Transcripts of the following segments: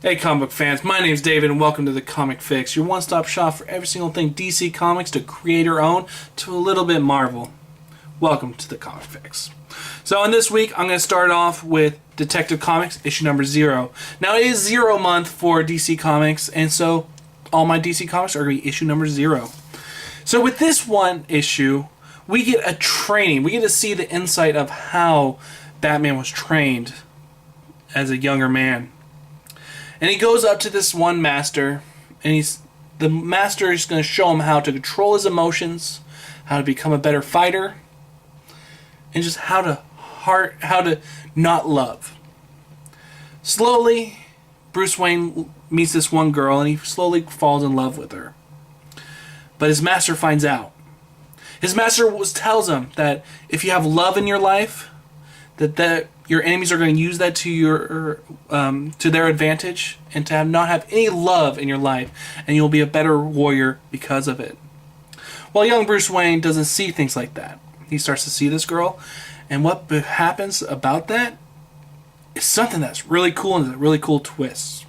Hey comic book fans, my name's David and welcome to the Comic Fix, your one-stop shop for every single thing DC Comics to creator own to a little bit Marvel. Welcome to the Comic Fix. So in this week, I'm going to start off with Detective Comics, issue number 0. Now it is 0 month for DC Comics, and so all my DC Comics are going to be issue number 0. So with this one issue, we get a training. We get to see the insight of how Batman was trained as a younger man. And he goes up to this one master, and the master is going to show him how to control his emotions, how to become a better fighter, and just how to not love. Slowly, Bruce Wayne meets this one girl, and he slowly falls in love with her. But his master finds out. His master tells him that if you have love in your life, that your enemies are going to use that to their advantage, and to not have any love in your life, and you'll be a better warrior because of it. Well, young Bruce Wayne doesn't see things like that. He starts to see this girl, and what happens about that is something that's really cool, and a really cool twist.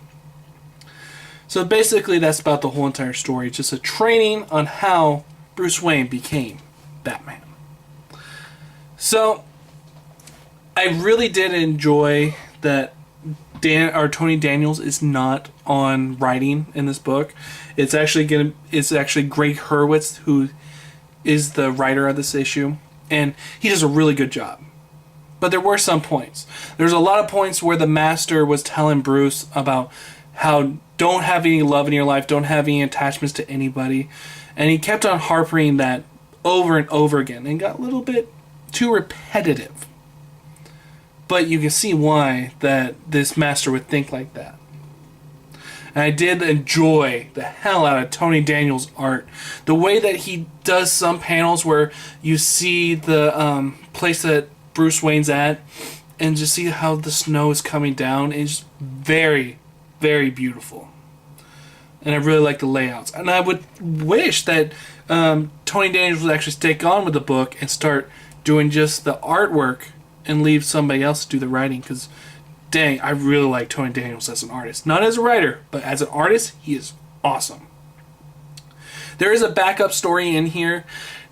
So basically, that's about the whole entire story. Just a training on how Bruce Wayne became Batman. So I really did enjoy that Tony Daniels is not on writing in this book. It's actually Greg Hurwitz who is the writer of this issue, and he does a really good job. But there were some points. There's a lot of points where the master was telling Bruce about how don't have any love in your life, don't have any attachments to anybody, and he kept on harping that over and over again, and got a little bit too repetitive. But you can see why that this master would think like that. And I did enjoy the hell out of Tony Daniels' art. The way that he does some panels where you see the place that Bruce Wayne's at, and just see how the snow is coming down. It's very, very beautiful. And I really like the layouts. And I would wish that Tony Daniels would actually stick on with the book and start doing just the artwork and leave somebody else to do the writing, because dang, I really like Tony Daniels as an artist. Not as a writer, but as an artist, he is awesome. There is a backup story in here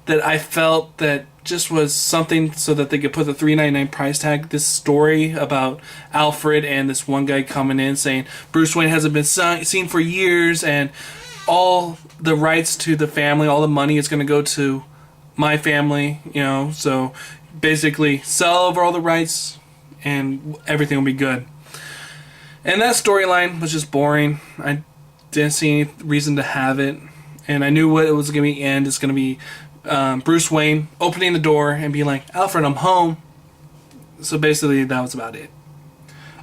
that I felt that just was something so that they could put the $3.99 price tag. This story about Alfred and this one guy coming in saying Bruce Wayne hasn't been seen for years, and all the rights to the family, all the money is going to go to my family, so basically sell over all the rights and everything will be good. And that storyline was just boring. I didn't see any reason to have it, and I knew what it was going to be end. It's going to be Bruce Wayne opening the door and being like, Alfred, I'm home. So basically that was about it.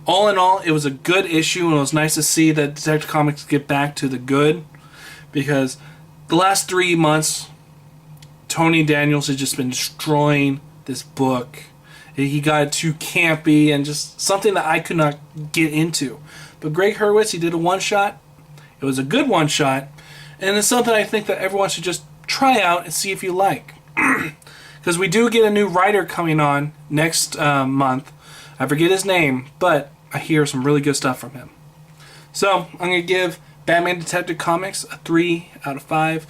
All in all, it was a good issue, and it was nice to see that Detective Comics get back to the good, because the last 3 months Tony Daniels has just been destroying this book. He got too campy and just something that I could not get into. But Greg Hurwitz, he did a one-shot. It was a good one-shot, and it's something I think that everyone should just try out and see if you like. Because we do get a new writer coming on next month. I forget his name, but I hear some really good stuff from him. So I'm going to give Batman Detective Comics a 3 out of 5.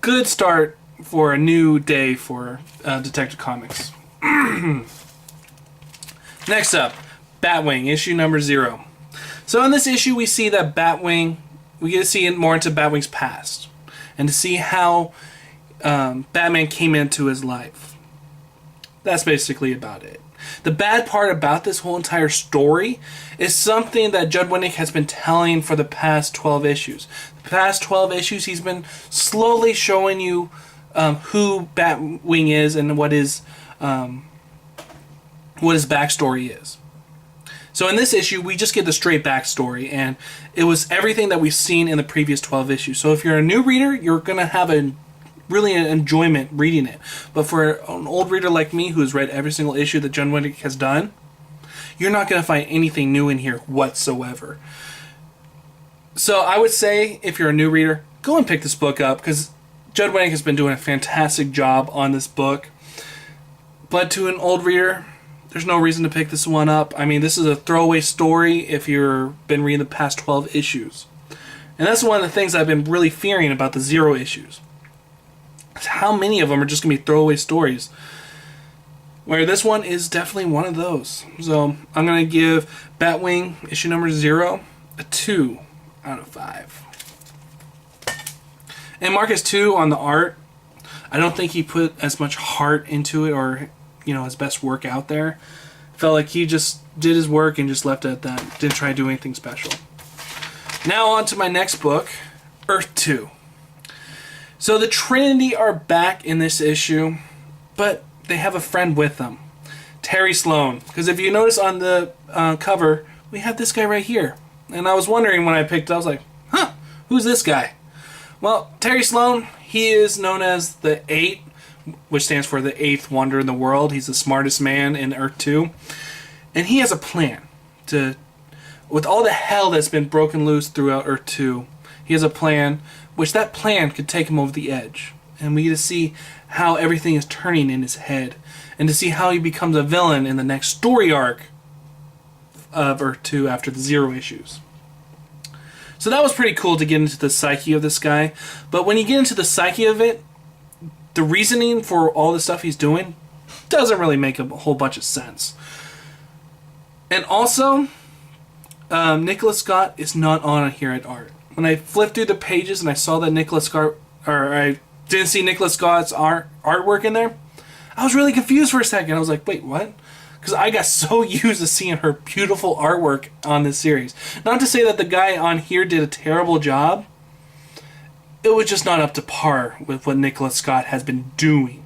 Good start for a new day for Detective Comics. Next up, Batwing, issue number 0. So in this issue, we see that we get to see more into Batwing's past, and to see how Batman came into his life. That's basically about it. The bad part about this whole entire story is something that Judd Winick has been telling for the past 12 issues. The past 12 issues, he's been slowly showing you who Batwing is and what his backstory is. So in this issue, we just get the straight backstory, and it was everything that we've seen in the previous 12 issues. So if you're a new reader, you're going to have really an enjoyment reading it. But for an old reader like me who has read every single issue that Judd Winick has done, you're not going to find anything new in here whatsoever. So I would say, if you're a new reader, go and pick this book up, because Judd Winick has been doing a fantastic job on this book. But to an old reader, there's no reason to pick this one up. I mean, this is a throwaway story if you've been reading the past 12 issues. And that's one of the things I've been really fearing about the Zero issues. How many of them are just going to be throwaway stories? Where this one is definitely one of those. So I'm going to give Batwing issue number 0 a 2 out of 5. And Marcus 2 on the art, I don't think he put as much heart into it or, his best work out there. Felt like he just did his work and just left it at that. Didn't try to do anything special. Now on to my next book, Earth 2. So the Trinity are back in this issue, but they have a friend with them, Terry Sloan. Because if you notice on the cover, we have this guy right here. And I was wondering when I picked it, I was like, who's this guy? Well, Terry Sloan, he is known as the 8, which stands for the 8th wonder in the world. He's the smartest man in Earth 2. And he has a plan to, with all the hell that's been broken loose throughout Earth 2, he has a plan, which that plan could take him over the edge. And we get to see how everything is turning in his head. And to see how he becomes a villain in the next story arc of Earth 2 after the Zero issues. So that was pretty cool to get into the psyche of this guy. But when you get into the psyche of it, the reasoning for all the stuff he's doing doesn't really make a whole bunch of sense. And also, Nicholas Scott is not on here at art. When I flipped through the pages and I saw that Nicholas Scott, or I didn't see Nicholas Scott's artwork in there, I was really confused for a second. I was like, wait, what? Because I got so used to seeing her beautiful artwork on this series. Not to say that the guy on here did a terrible job. It was just not up to par with what Nicholas Scott has been doing.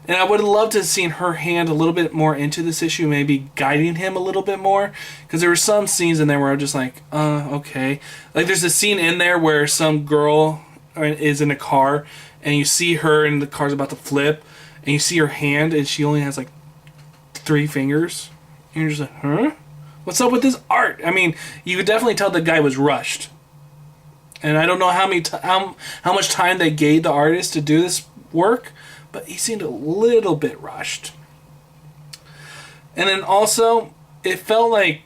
And I would have loved to have seen her hand a little bit more into this issue, maybe guiding him a little bit more. Because there were some scenes in there where I'm just like, okay. Like there's a scene in there where some girl is in a car, and you see her and the car's about to flip, and you see her hand, and she only has like 3 fingers. And you're just like, huh? What's up with this art? I mean, you could definitely tell the guy was rushed. And I don't know how much time they gave the artist to do this work, but he seemed a little bit rushed. And then also, it felt like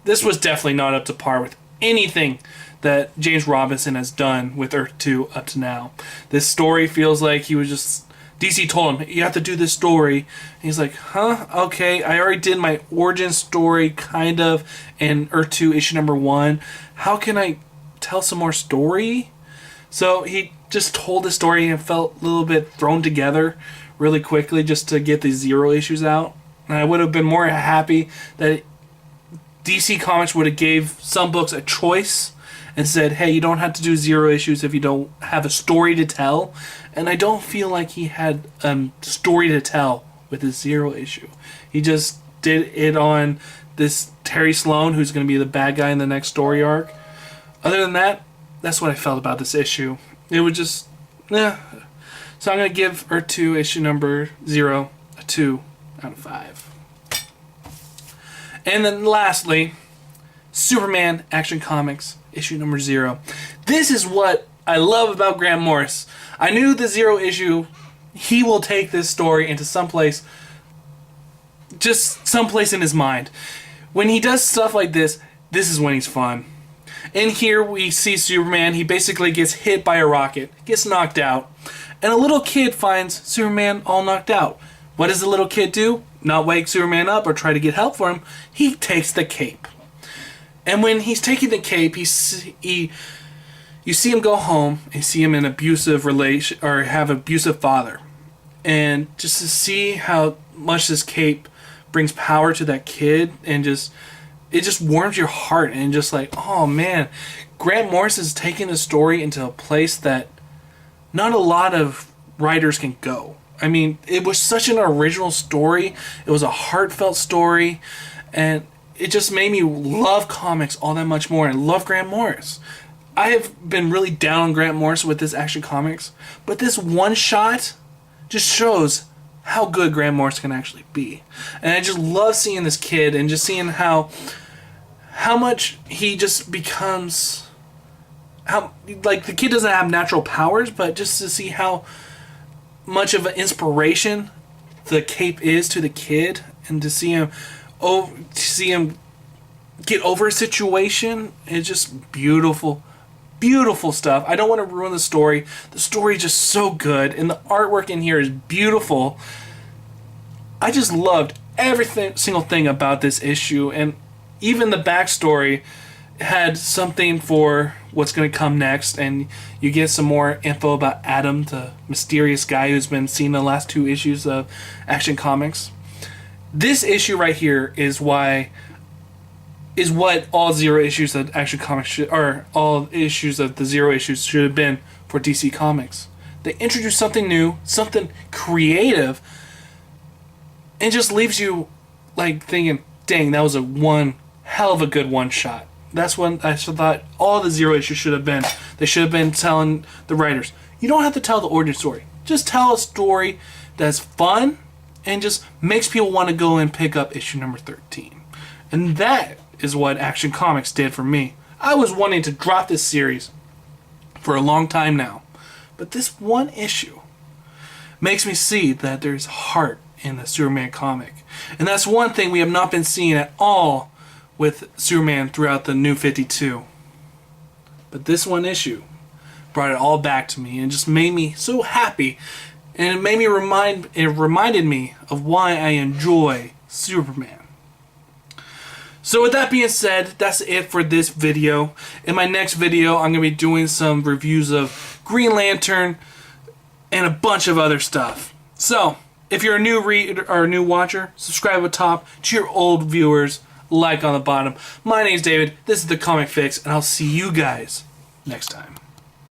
this was definitely not up to par with anything that James Robinson has done with Earth 2 up to now. This story feels like he was just... DC told him, you have to do this story. And he's like, okay, I already did my origin story, kind of, in Earth 2 issue number 1. How can I tell some more story? So he just told the story and felt a little bit thrown together really quickly just to get these Zero issues out. And I would have been more happy that DC Comics would have gave some books a choice and said, hey, you don't have to do Zero issues if you don't have a story to tell. And I don't feel like he had a story to tell with his Zero issue. He just did it on this Terry Sloan, who's going to be the bad guy in the next story arc. Other than that, that's what I felt about this issue. It was just, So I'm going to give Earth 2 issue number 0 a 2 out of 5. And then lastly, Superman Action Comics issue number 0. This is what I love about Grant Morris. I knew the Zero issue, he will take this story into someplace, just someplace in his mind. When he does stuff like this is when he's fun. In here we see Superman, he basically gets hit by a rocket, gets knocked out, and a little kid finds Superman all knocked out. What does the little kid do? Not wake Superman up or try to get help for him, he takes the cape. And when he's taking the cape, you see him go home and see him in an abusive relation or have an abusive father. And just to see how much this cape brings power to that kid and it just warms your heart and just like, oh man, Grant Morris is taking the story into a place that not a lot of writers can go. I mean, it was such an original story. It was a heartfelt story, and it just made me love comics all that much more and love Grant Morris. I have been really down on Grant Morris with this Action Comics, but this one shot just shows how good Grant Morris can actually be. And I just love seeing this kid and just seeing how much he just becomes, how like the kid doesn't have natural powers, but just to see how much of an inspiration the cape is to the kid and to see him get over a situation. It's just beautiful. Beautiful stuff. I don't want to ruin the story. The story is just so good, and the artwork in here is beautiful. I just loved single thing about this issue, and even the backstory had something for what's going to come next, and you get some more info about Adam, the mysterious guy who's been seen in the last 2 issues of Action Comics. This issue right here is what all 0 issues of Action Comics or all issues of the 0 issues should have been for DC Comics. They introduce something new, something creative, and just leaves you like thinking, dang, that was a one hell of a good one shot. That's what I thought all the 0 issues should have been. They should have been telling the writers, you don't have to tell the origin story. Just tell a story that's fun and just makes people want to go and pick up issue number 13. And that is what Action Comics did for me. I was wanting to drop this series for a long time now, but this one issue makes me see that there's heart in the Superman comic. And that's one thing we have not been seeing at all with Superman throughout the New 52. But this one issue brought it all back to me and just made me so happy, and it reminded me of why I enjoy Superman. So with that being said, that's it for this video. In my next video, I'm going to be doing some reviews of Green Lantern and a bunch of other stuff. So, if you're a new reader or a new watcher, subscribe at the top. To your old viewers, like on the bottom. My name's David, this is The Comic Fix, and I'll see you guys next time.